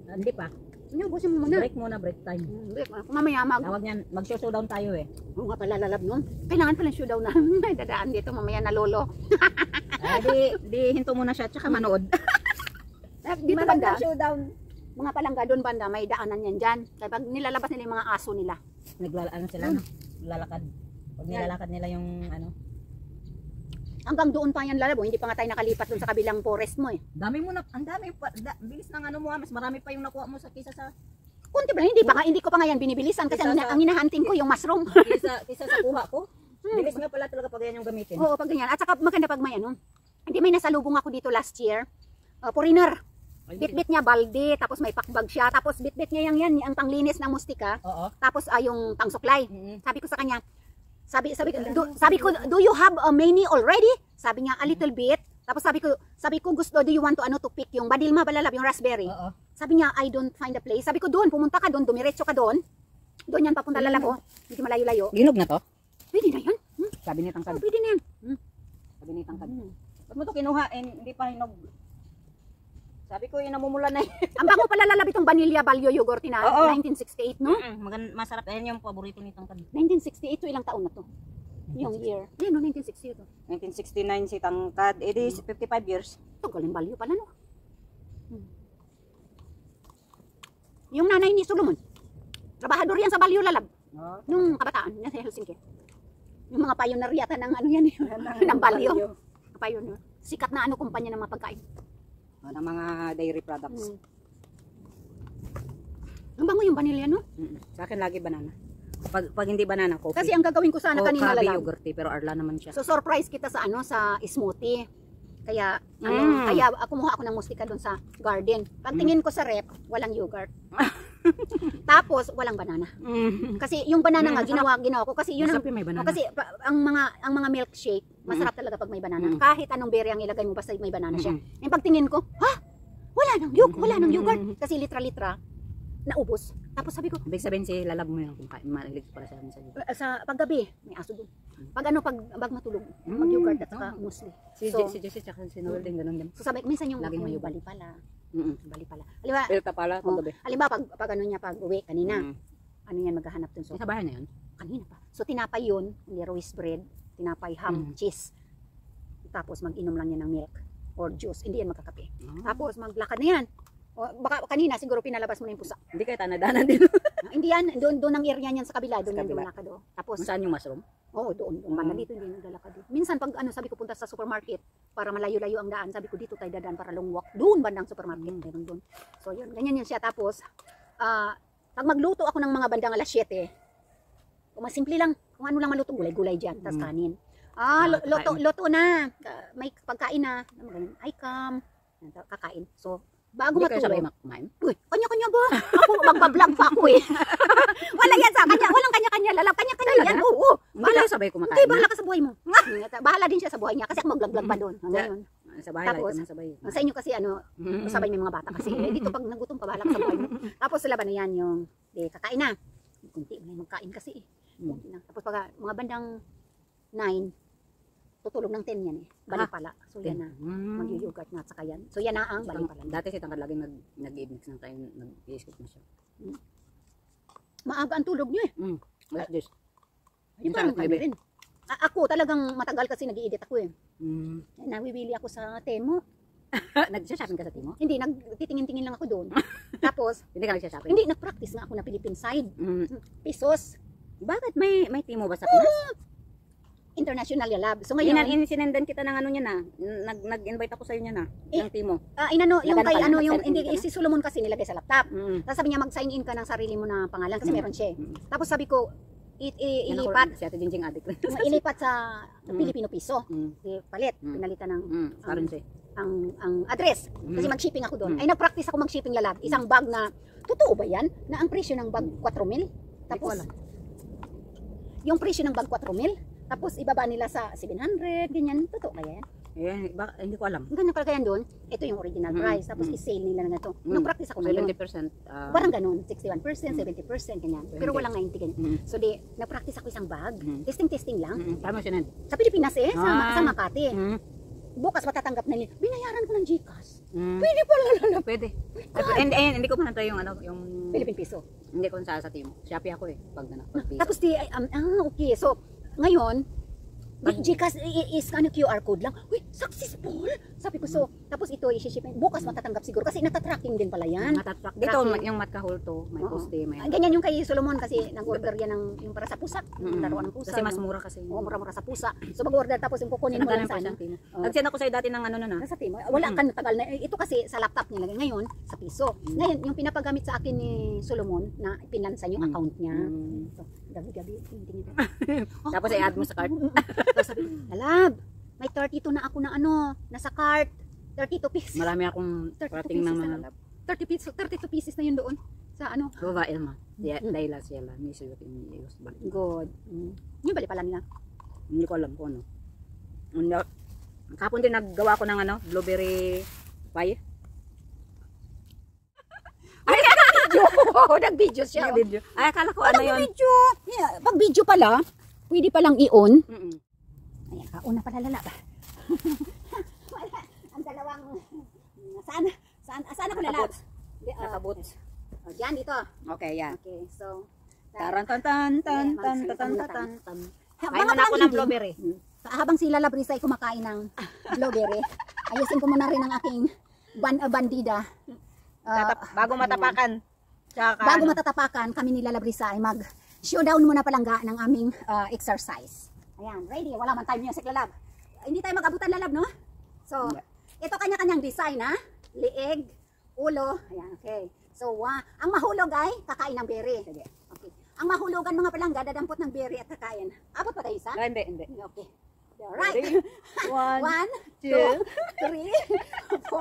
Hindi pa. Ubusin mo muna. Break muna, break time. Break. Kung mamaya Tawag niyan, mag-showdown tayo eh. Oo nga pala lalab nun. Kailangan pala show daw na. May dadaan dito mamaya na lolo. Di hinto muna siya, tsaka manood. Dito banda, showdown. mga palangga doon banda, may daanan yan dyan. Kaya pag nilalabas nila yung mga aso nila, Ano sila, no? Lalakad. Pag nilalakad nila yung ano. hanggang doon pa yan lalabo, hindi pa nga tayo nakalipat doon sa kabilang forest mo eh. Dami mo na, ang dami pa, bilis ng ano mo, mas marami pa yung nakuha mo sa kisa sa Kunti ba? Hindi ko pa nga yan binibilisan kasi ang hinahunting ko yung mushroom. Kisa sa kuha ko. Bilis nga pala talaga pag yan yung gamitin. Oo, pag ganyan. At saka maganda pag may ano. Hindi, may nasalubong ako dito last year. Foreigner. Bitbit niya balde, tapos may pakbag siya, tapos bitbit niya yan, ang panglinis ng mustika. Oo. Tapos yung pangsuklay. Mhm. Sabi ko sa kanya, sabi ko, do you have a many already? Sabi niya, a little bit. Tapos sabi ko gusto, do you want to pick yung badilma balalab, yung raspberry? Oo. Sabi niya, I don't find a place. Sabi ko doon, pumunta ka doon, dumiretso ka doon. Doon yan papunta lalako. Hindi malayo-layo. Ginog na to? Pwede na yan. Sabi ni Tangkad. Pwede na yan. Sabi ni Tangkad. Ba't mo to kinuha? Hindi pa hinog. Sabi ko, namumula na Ang bango pala lalab itong vanilla balyo yogurt na Oo. 1968, no? Masarap. Ayan yung paborito ni Tangkad. 1968, so ilang taon na to? Yung year. Yan, no, 1960 to. 1969 si Tangkad. It is 55 years. Tagal yung balyo pala, no? Yung nanay ni Solomon, trabahador yan sa balyo lalab. Nung kabataan, nasa Helsinki. Yung mga pioneer yata ng ano yan, ng balyo. Pioneer. Sikat na kumpanya ng mga pagkain. Ng mga dairy products. Ang bango yung vanilla, no? Sa akin lagi banana. Pag hindi banana, coffee. Kasi ang gagawin ko sana kanina Coffee lalab. yogurt, pero Arla naman siya. So surprise kita sa sa smoothie. Kaya kaya kumuha ako ng mustika doon sa garden. Pagtingin ko sa rep, walang yogurt. Tapos walang banana. Kasi yung banana nga ginawa ko kasi yun ang may banana. kasi ang mga milkshake masarap talaga pag may banana. Kahit anong berry ang ilagay mo basta may banana siya. Yung pagtingin ko, wala nang yogurt kasi litra-litra naubos. Tapos sabi ko, Ibig sabihin si lalab mo yun kung mahilig pala siya sa sa paggabi, may aso doon. Pag pag matulog, mag-yogurt at saka muesli. Si So, Jessie tsaka si Noel din ganun din. So sabi, minsan yung Laging may yogurt. bali pala. Mm. Bali pala. Halimbawa, Pilta pala paggabi. halimbawa pag ano niya pag uwi kanina, ano yan maghahanap dun. So Sa bahay na yun? kanina pa. So tinapay yun, Leroy's bread, tinapay, ham, cheese. Tapos mag-inom lang yan ng milk or juice. Hindi yan magkakape. Tapos maglakad na yan. O, baka kanina siguro pinalabas mo na yung pusa. Hindi kayo tanadanan din. Hindi yan, doon ang area niyan sa kabila, doon Sa yan kabila. lumalakad. Tapos Saan yung mushroom? Oo, doon banda dito hindi naglalakad. Minsan pag sabi ko punta sa supermarket para malayo-layo ang daan, sabi ko dito tayo dadaan para long walk. Doon bandang supermarket, meron doon. So yun, ganyan yun siya. Tapos pag magluto ako ng mga bandang alas 7, kung masimple lang, kung ano lang maluto, gulay-gulay diyan, tas kanin. Luto na. May pagkain na. Ay kam, kakain. So bago Hindi kayo sabay matulog. kumain? Uy, kanya-kanya ba? Ako magbablog pa ako eh. Wala yan sa kanya, walang kanya-kanya lalab. Kanya-kanya yan. Oo. Hindi kayo sabay kumakain? Hindi, bahala ka sa buhay mo. Bahala din siya sa buhay niya kasi ako mag-vlog pa doon. Ngayon. Sa bahay Tapos, lang sabay. Sa inyo kasi sabay may mga bata kasi. Dito pag nagutom ka, bahala ka sa buhay mo. Tapos sa laban na yan yung kakain na. Kunti mo magkain kasi eh. Kunti na. Tapos pag mga bandang 9, tutulog ng 10 yan eh. Balik pala. So yan na. Mag-yogurt na at saka yan. So yan na ang balik pala. Dati si Tangkad laging nag-i-mix ng tayo, nag-i-skip na siya. Maaga ang tulog niyo eh. Alas 10. Yung parang kami rin. Ako talagang matagal kasi nag-i-edit ako eh. Mm. Nawiwili ako sa Temo. Nag-shopping ka sa Timo? Hindi, nagtitingin-tingin lang ako doon. Tapos, Hindi ka nag-shopping? hindi, nag-practice nga ako na Philippine side. Pesos. Bakit? May Timo ba sa Pinas? International lab. So ngayon, Sinendan kita ng ano niya na. Nag-invite ako sa iyo niya na. Ng Timo. inano, yung Nagano kay ka na? ano, yung, Nag-sign in hindi, ka na? si Solomon kasi nilagay sa laptop. Mm. Tapos sabi niya, mag-sign in ka ng sarili mo na pangalan kasi meron siya eh. Tapos sabi ko, Ilipat. Si Ate Jinjing adik. ilipat sa Filipino piso. Palit, Mm. pinalitan ng Currency. ang address. Kasi mag-shipping ako doon. Ay nag-practice ako mag-shipping lalab. Isang bag na, totoo ba yan? Na ang presyo ng bag 4,000? Tapos, yung presyo ng bag 4,000? Tapos ibaba nila sa 700, ganyan. Totoo ba yan? Hindi ko alam. Ganyan pala yan doon. Ito yung original price. Tapos i-sale nila na ito. Nag-practice ako ngayon. 70%. Parang ganun. 61%, 70%, ganyan. Pero walang 90 ganyan. So di, nag-practice ako isang bag. Testing lang. Tama siya na. Sa Pilipinas eh, sa Makati. Mm. Bukas matatanggap na nila. Binayaran ko ng GCash. Mm. Pwede pala lalap. Pwede. Hindi ko pa natry yung yung Philippine peso. Hindi ko sa Timo. Shopee ako eh pag piso. Tapos di, okay. So, ngayon, GCash is ano QR code lang. Uy, successful! Sabi ko, so, tapos ito i-ship. Bukas matatanggap siguro kasi natatracking din pala yan. Matatrack. Dito, yung matkahol to, may Oo. poste, may... Ganyan yung kay Solomon kasi nag-order yan ng yung para sa pusa. Yung laruan ng pusa. Kasi mas mura kasi. Oo, mura-mura sa pusa. So mag-order tapos yung kukunin mo lang sa ano. Nag-send ako sa'yo dati ng ano na. Sa Timo. Wala ka tagal na. Ito kasi sa laptop niya lagay ngayon sa piso. Ngayon, yung pinapagamit sa akin ni Solomon na pinansan yung account niya. So, gabi-gabi, tingin. Tapos i-add mo sa card. Tapos sabi, Lalab, may 32 na ako na ano, nasa cart. 32 pieces. Marami akong 32 parating ng pieces mga... na 32 pieces na yun doon. Sa ano? Babae ma. Dahil sila. May sulit yung iyos. Good. Yung bali pala nila. Hindi ko alam kung ano. Kapon din naggawa ko ng ano, blueberry pie. Ay, nag-video! Nag-video siya. Video. Ay, akala ko ano yun. Video! Yeah, pag video pala, pwede palang i-on. Mm-mm. Ay, kauna pala Lalab. Ang dalawang... Saan ako Lalab? Nakaboots. Diyan, dito. Okay, yan. Okay, so... Taran-tan-tan-tan-tan-tan-tan-tan. Kain Mga muna ako ng palanggi. blueberry. Habang si Lalab Risa ay kumakain ng blueberry, ayusin ko muna rin ang aking bandida. Bago matapakan. Tsaka Bago ano, matatapakan, kami ni Lalab Risa ay mag-showdown muna palangga ng aming exercise. Ayan, ready? Wala man time music, Lalab. Hindi tayo mag-abutan, Lalab, no? So, ito kanya-kanyang design, ha? Lieg, ulo. Ayan, okay. So, ang mahulog ay kakain ng berry. Okay. Ang mahulugan mga palangga, dadampot ng berry at kakain. Abot pa tayo isa? hindi. Okay. Alright. Ready? 1, 2, 2, 3, 4, 5.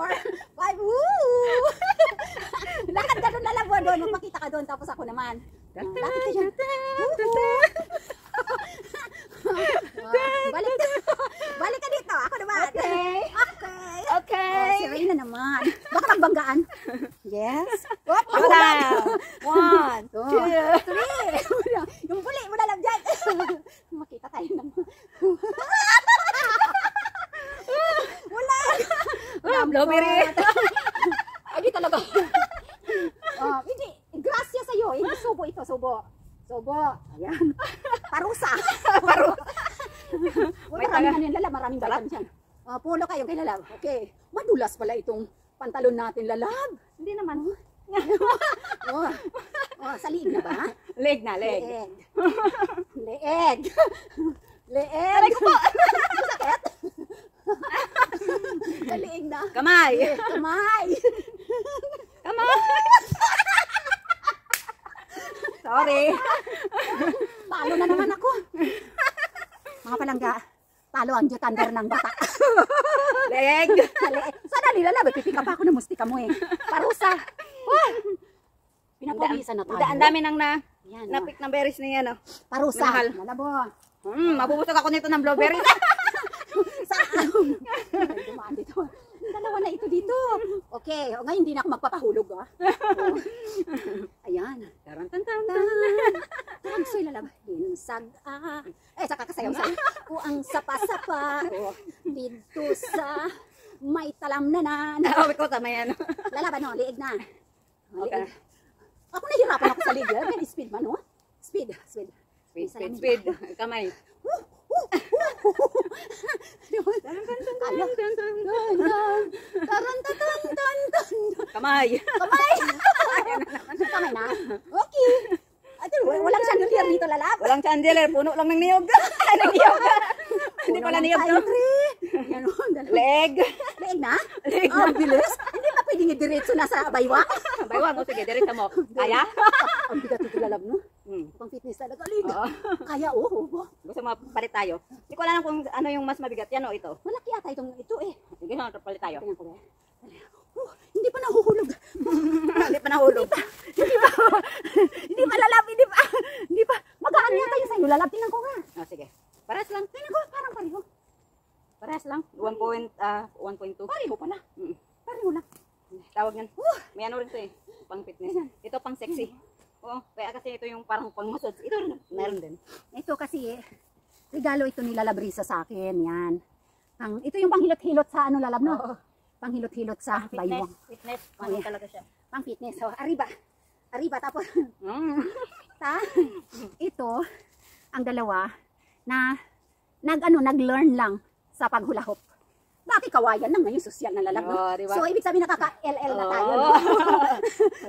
Woo! Lakad ka doon, Lalab, doon. Magpakita ka doon, tapos ako naman. Lakad ka dyan. Balik ka dito. Ako naman. Okay. Si Reyna naman. Baka magbanggaan. Yes. Wop, mahulog. 1, 2, 3. Yung puli mo na lang dyan. Makita tayo ng... Wala. blueberry. Hindi talaga. Hindi. Grasya sa'yo. Hindi subo ito. Subo. Ayan. Parusa. Maraming ano yung Lalab. Maraming vitamin siya. Pulo kayo kay Lalab. Okay. Madulas pala itong pantalon natin, Lalab. Hindi naman. Sa liig na ba? Leg. Leeg. Aray ko po. Sakit. Sa liig na. Kamay. Sorry. Talo na naman ako. Mga palangga, talo ang jutandar ng bata. Leg. Sana Lalab, pipika pa ako ng mustika mo eh. Parusa. Pinapawisan na tayo. Ang dami nang Yan, napik ng berries niya, no? Parusa. Mahal. Lalabo. Mabubusog ako nito ng blueberry. Dumaan dito. Dalawa na ito dito. Okay, ngayon hindi na ako magpapahulog Ayan. Tagsoy Lalab. Hinsag saka kasayaw sa ang sapa-sapa. Dito sa may talamnanan. Ko tama yan. Lalab, liig na. Okay. Ako nahirapan ako sa liig. May speed man, no? Speed. Speed. Kamay. Kamay. Kamay na. Okay. Walang chandelier dito, Lalab. Walang chandelier, puno lang ng niyog. Hindi pala niyog, no? Leg. Leeg na? Leg na. Bilis. Hindi ba pwedeng i-diretso na sa baywang? Baywang mo, sige, direct mo. Kaya? Ang bigat ito, Lalab, no? Pang fitness talaga, Liga. Kaya, Gusto mo palit tayo? Hindi ko alam kung ano yung mas mabigat. Yan o, ito. malaki ata ito eh. Sige, palit tayo. Tingnan ko ba? Hindi pa nahuhulog. Hindi pa nahulog. Hindi pa, Lalab, hindi pa. Magaan yata yung sa'yo, Lalab. Tingnan ko nga. Sige. Parehas lang. Tingnan ko, parang pareho. Parehas lang. 1.2. Pareho pala. Pareho lang. Tawag yan. May ano rin ito eh. Pang fitness. Ito pang sexy. Oo. Kaya kasi ito yung parang pang massage. Ito rin. Meron din. Ito kasi, regalo ito ni Lalab Risa sa akin. Yan. Ito yung panghilot-hilot sa ano, Lalab, no? Panghilot-hilot sa baywang. Fitness. Ano talaga siya. Pang fitness. So, arriba. Tapos, ito, ang dalawa, na nag-learn lang sa paghula-hop. Bakit kawayan na ngayon, social na lalab, no? Oh, diba? So, ibig sabihin nakaka-LL na tayo. Oh.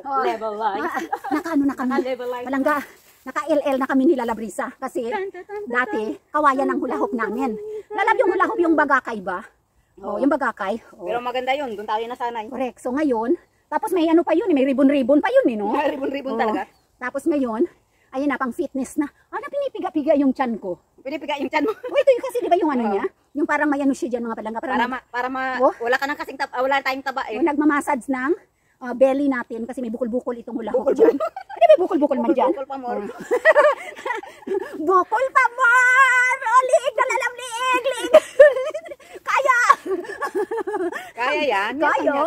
Oh. Level line. Nakaano na kami. Level line. Palangga, naka-LL na kami ni Lalabrisa. Kasi dati, kawayan ang hulahop namin. Lalab yung hulahop yung bagakay ba? Oh, yung bagakay. Oh. Pero maganda yun, doon tayo nasanay. Correct. So ngayon, tapos may ano pa yun, may ribbon-ribbon pa yun, no? Ribon-ribon Oh. talaga. Tapos ngayon, ayun na, pang fitness na. Ano, pinipiga-piga yung tiyan ko. Pinipiga yung tiyan mo. Oh, ito yung kasi, di ba yung ano niya? Yung parang may ano siya dyan, mga palangga. Para Oh. wala ka nang kasing wala tayong taba eh. Yung nagmamassage ng belly natin kasi may bukol-bukol itong hulahop dyan. Ano may bukol-bukol man dyan? Bukol pa more. Bukol pa more! Oh, liig na lalam, liig! Kaya! Kaya yan. Kaya?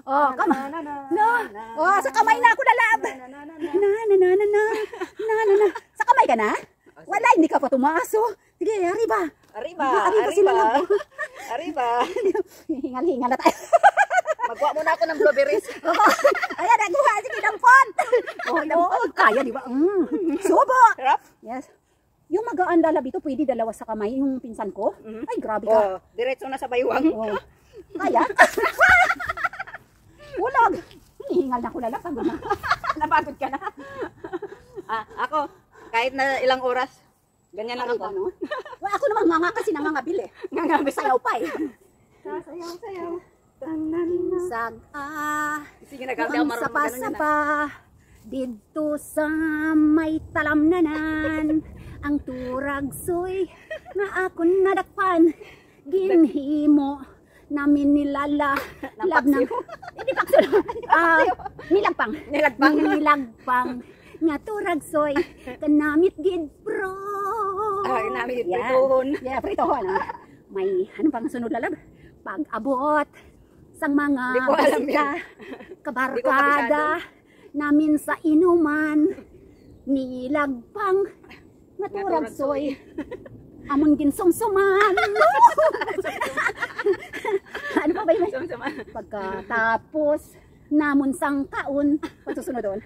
Oh, kamay. No. Oh, sa kamay na ako lalab. Na. Sa kamay ka na? Wala, hindi ka pa tumaso. Sige, arriba. Arriba. Arriba sila lang. Arriba. Hingal-hingal na tayo. Magwa muna ako ng blueberries. Ayan, naguha. Sige, dampon. Oh, kaya, di ba? Subo. Sarap. Yes. Yung magaan lalab ito, pwede dalawa sa kamay. Yung pinsan ko. Ay, grabe ka. Oh, diretso na sa baywang. Oh. Kaya? Ulag. Hinihingal na ko lalab. Pagod na. Napagod ka na. Ako, kahit na ilang oras, ganyan lang ako. Ano? Well, ako naman nga kasi nangangabil eh. Sayaw pa eh. Sayaw. Saga. Sige, nagkakita Ang sapa-sapa. Dito sa may talamnanan. Ang turagsoy na akon nadakpan. Ginhimo namin nilala. Lab ng... Hindi pakso. Nilagpang. Nilagpang. Nga turagsoy. Kanamit gid bro. Ay, namin pritohon. Yeah, pritohon. May ano pang sunod lalab? Pag-abot sang mga Di ko alam bisita, Di ko kabarkada namin sa inuman, nilagpang naturagsoy, amon ginsumsuman. Ano pa ba yun? Pagkatapos namon sang kaon, pagsusunod doon.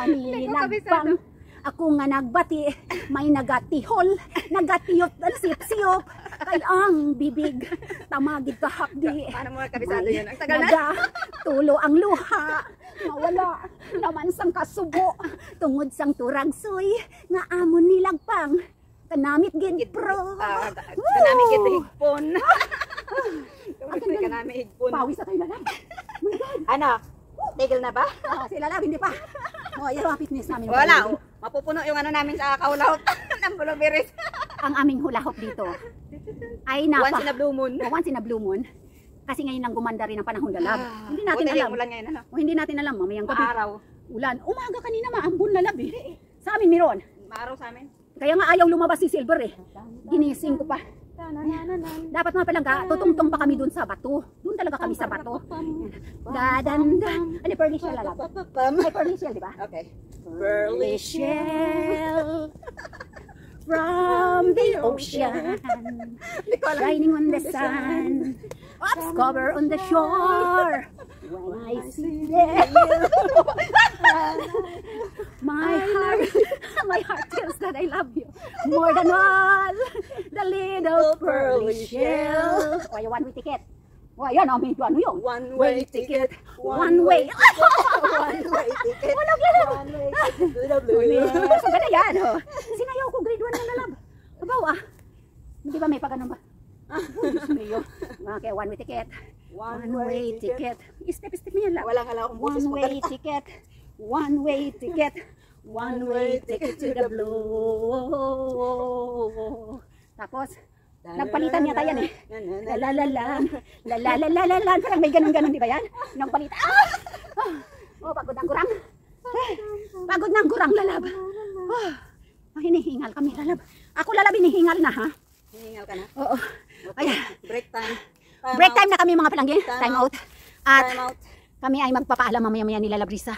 Nilagpang ako nga nagbati, may nagatihol, nagatiyot ang siyop-siyop, kay ang bibig, tamagid kahapdi. Paano mo kabisado yun? Ang tagal na. Tulo ang luha, mawala naman sang kasubo, tungod sang turagsoy, nga amon nilagpang, kanamit gid pro. Kanamit gid higpon. Kanamit higpon. Pawis na tayo lalang. Ano? Tigil na ba? Sila lang, hindi pa. Yan ang fitness namin. Wala. Mapupuno yung ano namin sa kaulahot ng blueberries. Ang aming hulahop dito ay Once in a blue moon. Once in a blue moon. Kasi ngayon nang gumanda rin ang panahon lalab. Hindi natin Buti alam. ulan ngayon, ano? Hindi natin alam mamayang gabi. Maaraw. Ulan. Umaga kanina maambon lalab eh. Sa amin meron. Maaraw sa amin. Kaya nga ayaw lumabas si Silver eh. Ginising ko pa. Dapat nga palang tutungtong pa kami dun sa bato. Dun talaga kami sa bato. Dadandan. Ano, pearly shell lalab? Ay, pearly shell, di ba? Okay. Pearly shell from the ocean, shining on the sun, cover on the shore. When I see you, my heart tells that I love you more than all the little pearly shell. Oh, yung one-way ticket. Oh, yan, may ano yun? One-way ticket. One-way. One-way ticket. Walang lalab. One-way ticket to the blue. So, ganda yan. Oh. Sinayaw ko grade 1 na lalab. Abaw Hindi ba may pag-ano ba? Okay, one-way ticket. One-way ticket. Step-step mo yan lang. Walang alam kung busis mo. One-way ticket. One-way ticket. One-way ticket to the blue. Tapos, nagpalitan yata yan eh. Lalalalan. Lalalalan. Parang may ganun-ganun, di ba yan? Nagpalitan. Oh, pagod ng gurang. Pagod ng gurang lalab. Hinihingal kami lalab. Ako lalab, hinihingal na ha. Hiningal ka na? Oo. Okay. Break time. Break time na kami mga palanggi. Time out. At Time out. kami ay magpapaalam mamaya-maya ni Lalabrisa.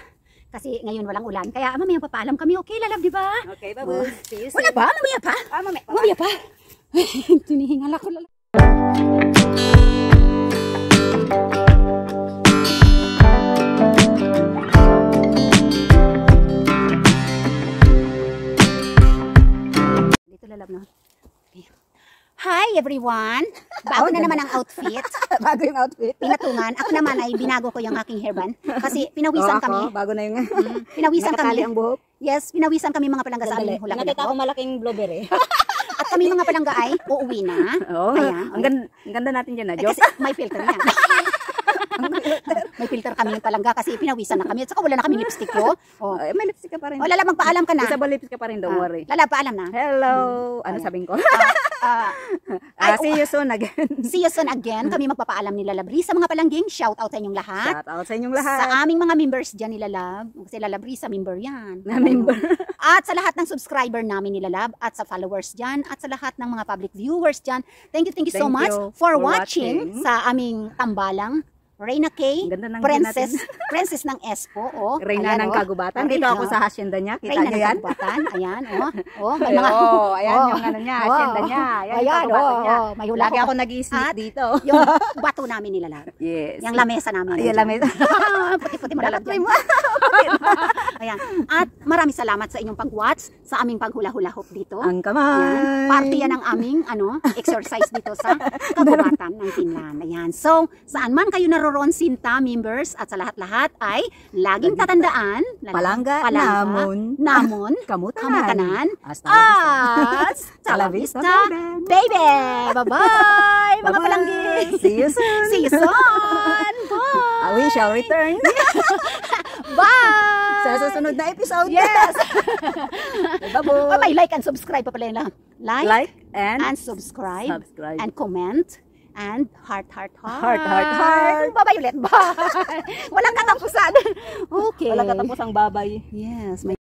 Kasi ngayon walang ulan. Kaya mamaya papaalam kami. Okay, lalab, di ba? Okay, bye-bye. See you soon. Wala ba? Mamaya pa? Mamaya pa? Tinihingal ako lalab. Dito lalab no. Hi Hi everyone! Bago na naman ang outfit. Bago yung outfit. Pinatungan. Ako naman ay binago ko yung aking hairband. Kasi pinawisan Ako, kami. bago na yung Pinawisan nakatali kami. ang buhok. Yes, pinawisan kami mga palangga sa aming Nakita hula-hula. ko malaking blueberry. At kami mga palangga ay uuwi na. Oo. Ayan. Ang ganda natin dyan na, Eh, Diyos. kasi may filter yan. May filter kami yung palangga kasi pinawisan na kami. At saka wala na kami lipstick ko. Oh. May lipstick ka pa rin. O, Lala, magpaalam ka na. Isabel lipstick ka pa rin, don't worry. Lala, paalam na. Hello! Ano sabihin ko? See you soon again. See you soon again. Kami magpapaalam ni Lala Bri sa mga palangging. Shout out sa inyong lahat. Shout out sa inyong lahat. Sa aming mga members dyan ni Lalab. Kasi Lala Bri sa member yan. Na member. At sa lahat ng subscriber namin ni Lalab. At sa followers dyan. At sa lahat ng mga public viewers dyan. Thank you so Thank much you for for watching sa aming tambalang. Reyna K, Ang ganda ng Princess ng Espo. Oh, Reyna ayan, ng oh. Kagubatan. Reyna, Dito ako oh. sa hacienda niya. Kita Reyna niyo ng yan? Kagubatan. Ayan, oh. May mga, Ayan oh. yung ano niya, hacienda niya. Ayan, yung Ayan, Kagubatan niya. May hula Lagi ko. ako nag-i-sneak At dito. Yung bato namin ni Lalab. Yes. Yung lamesa namin. Yung lamesa. Puti-puti mo Lalab dyan. Ayan. At maraming salamat sa inyong pag-watch sa aming paghula-hula hoop dito. Ang Ayan. kamay. Party yan ng aming exercise dito sa Kagubatan ng Finland. Ayan. So, saan man kayo naroroon, Sinta members, at sa lahat-lahat ay laging tatandaan. Palangga, namon, Kamutanan. At Hasta la vista, baby! Bye-bye, mga Bye-bye. palanggi! See you soon. See you soon! Bye! We shall return Bye! sa susunod na episode. Yes! Bye-bye. May like and subscribe pa pala yun lang. Like and subscribe. subscribe. And comment. And heart. Heart. Bye-bye ulit. Bye! Walang katapusan. Okay. Walang katapos ang babay. Yes.